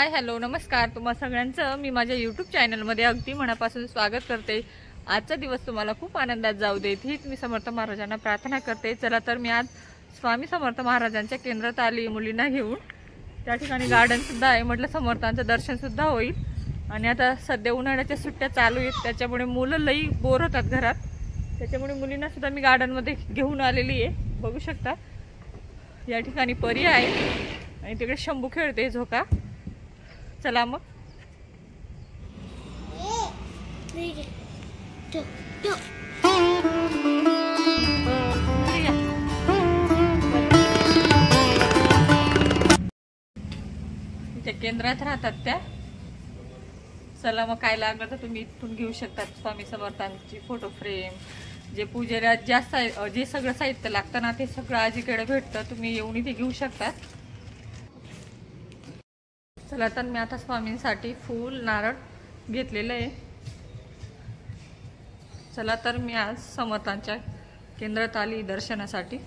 Hi hello नमस्कार, तुम्हा सगळ्यांचं मी माझ्या यूट्यूब चॅनलमध्ये अगदी मनापासून स्वागत करते। आजचा दिवस तुम्हाला खूप आनंदात जाऊ देत हीच मी समर्थ महाराजांना प्रार्थना करते। चला तर मी आज स्वामी समर्थ महाराजांच्या केंद्रात आली मुलींना घेऊन। त्या ठिकाणी गार्डन सुद्धा आहे, म्हटलं समर्थांचं दर्शन सुद्धा होईल। आणि आता सध्या उन्हाळ्याच्या सुट्ट्या चालू आहेत, त्याच्यामुळे मुलं लई बोर होतात घरात, त्याच्यामुळे मुलींना सुद्धा मी गार्डनमध्ये घेऊन आलेली आहे। बघू शकता या ठिकाणी परी आहे आणि तिकडे शंभू खेळते झोका। चला मग त्या केंद्रात राहतात त्या। चला मग काय लागलं तर तुम्ही इथून घेऊ शकता। स्वामी समर्थांची फोटो फ्रेम, जे पूजेला जास्त जे सगळं साहित्य लागतं ना ते सगळं आजीकडे भेटतं, तुम्ही येऊन इथे घेऊ शकता। चला तर मी आता स्वामींसाठी फूल नारळ घेतलेलं आहे। चला तर मी आज समर्थांच्या केंद्रात आली दर्शनासाठी।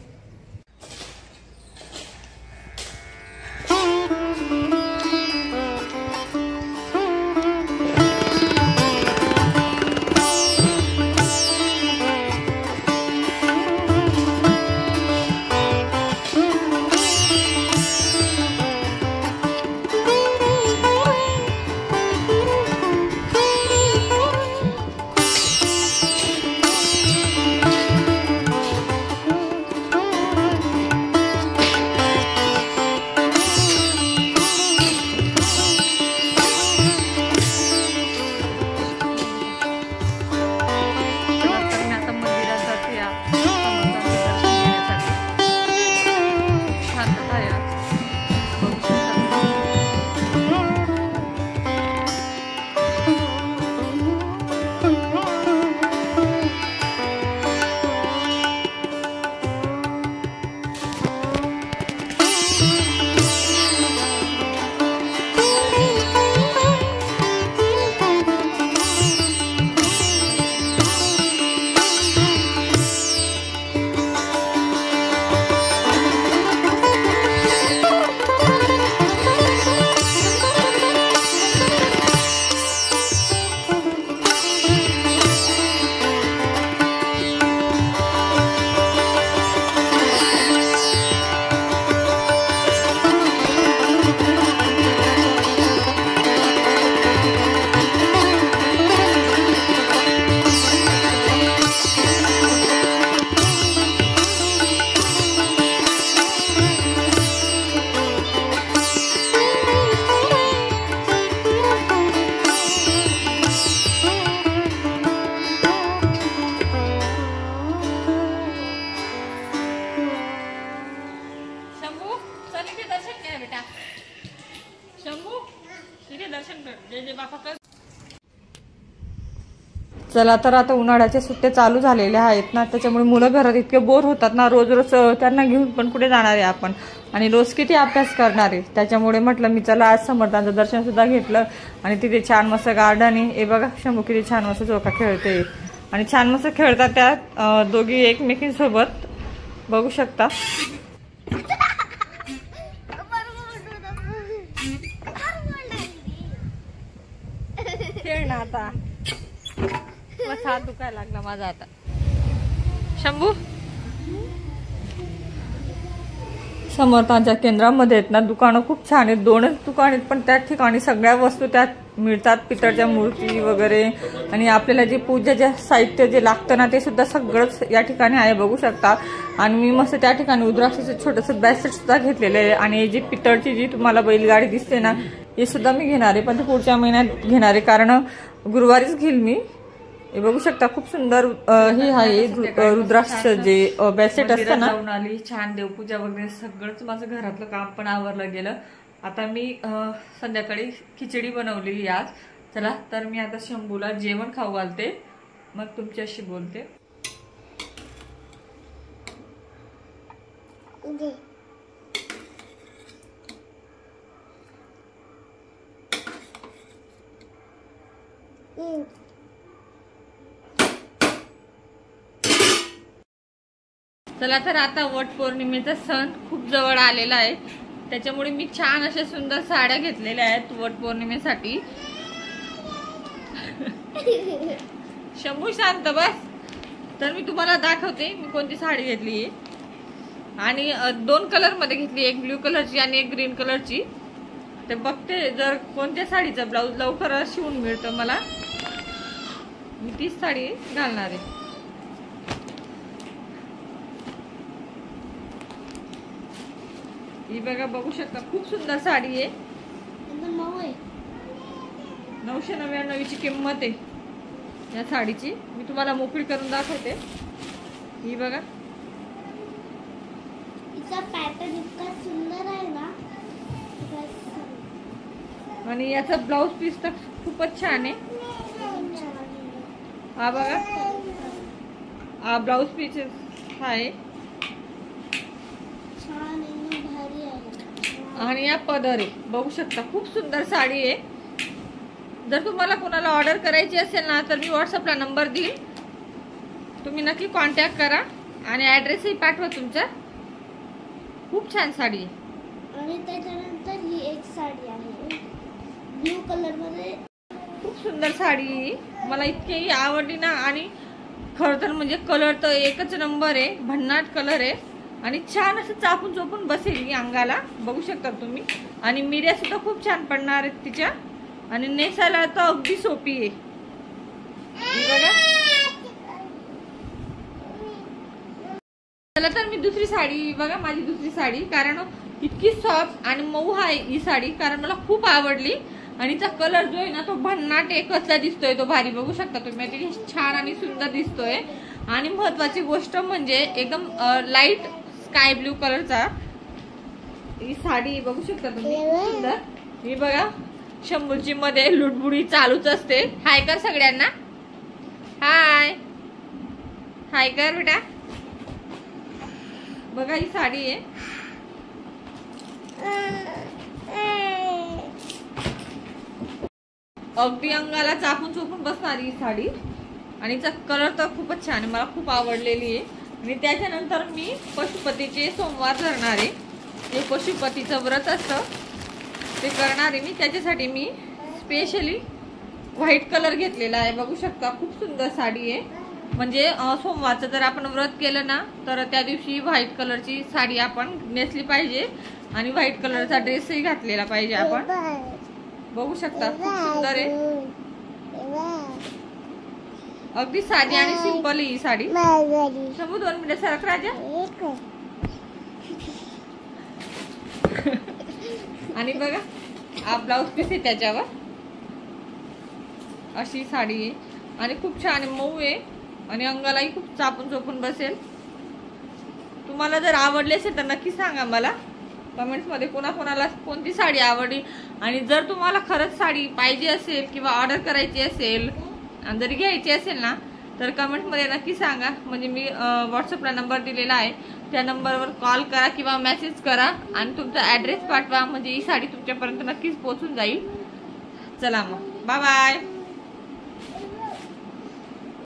चला तर आता उन्हाळ्याच्या सुट्ट्या चालू झालेल्या आहेत ना, त्याच्यामुळे मुलं घरात इतके बोर होतात ना, रोज रोज त्यांना घेऊन पण कुठे जाणार आहे आपण, आणि रोज किती अभ्यास करणार आहे। त्याच्यामुळे म्हटलं मी चला आज समर्थांचं दर्शन सुद्धा घेतलं। आणि तिथे छान मस्त गार्डन आहे, हे बघा शंभू किती छान मस्त झोका खेळते आणि छान मस्त खेळतात त्या दोघी एकमेकींसोबत, बघू शकता। खेळ ना आता, बस हात दुखायला लागला माझा आता। शंभू समर्थांच्या केंद्रामध्ये आहेत ना दुकानं खूप छान आहेत, 2च दुकान आहेत, पण त्या ठिकाणी सगळ्या वस्तू त्यात मिळतात, पितळच्या मूर्ती वगैरे, आणि आपल्याला जे पूजेचे साहित्य जे लागतं ना ते सुद्धा सगळंच या ठिकाणी आहे, बघू शकता। आणि मी मस्त त्या ठिकाणी रुद्राक्षाचं छोटंसं बॅसेट सुद्धा घेतलेलं आहे। आणि जी पितळची जी तुम्हाला बैलगाडी दिसते ना हे सुद्धा मी घेणार आहे, पण ते पुढच्या महिन्यात घेणार आहे, कारण गुरुवारीच घेईल मी। हे बघू शकता खूप सुंदर हे आहे रुद्राक्ष जे बॅसेट असतं ना। जाऊन आली, छान देवपूजा वगैरे सगळंच माझं घरातलं काम पण आवरलं गेलं। आता मी संध्याकाळी खिचडी बनवलेली आज। चला तर मी आता शंभूला जेवण खाऊ घालते, मग तुमच्याशी बोलते। चला तर आता वट पौर्णिमेचा सण खूप जवळ आलेला आहे, त्याच्यामुळे मी छान अशा सुंदर साड्या घेतलेल्या आहेत वटपौर्णिमेसाठी. शंभू शांत बस. तर मी तुम्हाला दाखवते मी कोणती साडी घेतली आहे. आणि 2 कलर मध्ये घेतली, एक ब्ल्यू कलरची आणि एक ग्रीन कलरची. ते बघते जर कोणत्या साडीचा ब्लाऊज लवकर शिवून मिळतं मला, मी तीच साडी घालणार आहे. ही बघा, बघू शकता खूप सुंदर साडी आहे. 999 ची किंमत आहे या साडीची. मी तुम्हाला मोकळी करून दाखवते. ही बघा, इसका पॅटर्न इतका सुंदर आहे ना. आणि याचा ब्लाउज पीस तर खूपच छान आहे. हा बघा, हा ब्लाउज पीस आहे छान आणि भारी आहे. आणि या पदर आहे, बघू शकता खूप सुंदर साडी आहे. जर तुम्हाला कोणाला ऑर्डर करायची असेल ना तर मी व्हॉट्सअपला नंबर देईन, तुम्ही नक्की कॉन्टॅक्ट करा आणि ॲड्रेसही पाठवा तुमचा. खूप छान साडी आहे. आणि त्याच्यानंतर ही एक साडी आहे ब्ल्यू कलर मध्ये. खूप सुंदर साडी मला इतकी आवडली ना. आणि खरं तर म्हणजे कलर तर एकच नंबर आहे, भन्नाट कलर आहे आणि छान असं चापून चोपून बसेल ही अंगाला, बघू शकता तुम्ही. आणि मिऱ्या सुद्धा खूप छान पडणार आहेत तिच्या. आणि नेसायला तर अगदी सोपी आहे. बघा, चला तर मी दुसरी साडी बघा, माझी दुसरी साडी, कारण इतकी सॉफ्ट आणि मऊ आहे ही साडी, कारण मला खूप आवडली. आणि तिचा कलर जो आहे ना तो भन्नाट एकचला दिसतोय, तो भारी, बघू शकता तुम्ही. किती छान आणि सुंदर दिसतोय. आणि महत्वाची गोष्ट म्हणजे एकदम लाईट स्काय ब्ल्यू कलरचा ही साडी, बघू शकता तुम्ही, सुंदर. ही बघा, शंभूची मध्ये लुडबुडी चालूच असते. हाय कर सगळ्यांना, हाय हाय कर बेटा. बघा ही साडी आहे, अगदी अंगाला चापून चोपून बसणारी ही साडी. आणि तिचा कलर तर खूपच छान आहे, मला खूप आवडलेली आहे. आणि त्याच्यानंतर मी पशुपतीचे सोमवार धरणार आहे. जे पशुपतीचं व्रत असतं ते करणार आहे मी. त्याच्यासाठी मी स्पेशली व्हाईट कलर घेतलेला आहे, बघू शकता. खूप सुंदर साडी आहे. म्हणजे सोमवारचं जर आपण व्रत केलं ना तर त्या दिवशी व्हाईट कलरची साडी आपण नेसली पाहिजे आणि व्हाईट कलरचा ड्रेसही घातलेला पाहिजे आपण, बघू शकता. खूप सुंदर आहे, अगदी साधी आणि सिंपल ही साडी. समू 2 मिनिट सरक राजा. आणि बघा, हा ब्लाउज पीस आहे त्याच्यावर. अशी साडी आहे आणि खूप छान आहे, मऊ आहे आणि अंगालाही खूप चापून चोपून बसेल. तुम्हाला जर आवडली असेल तर नक्की सांगा मला कमेंट्स मध्ये कोणाकोणाला कोणती साडी आवडली. आणि जर तुम्हाला खरंच साडी पाहिजे असेल किंवा ऑर्डर करायची असेल आणि जर घ्यायची असेल ना तर कमेंट मध्ये नक्की सांगा. म्हणजे मी व्हॉट्सअपला नंबर दिलेला आहे, त्या नंबरवर कॉल करा किंवा मेसेज करा आणि तुमचा ॲड्रेस पाठवा, म्हणजे ही साडी तुमच्यापर्यंत नक्कीच पोहोचून जाईल. चला मग, बाय बाय.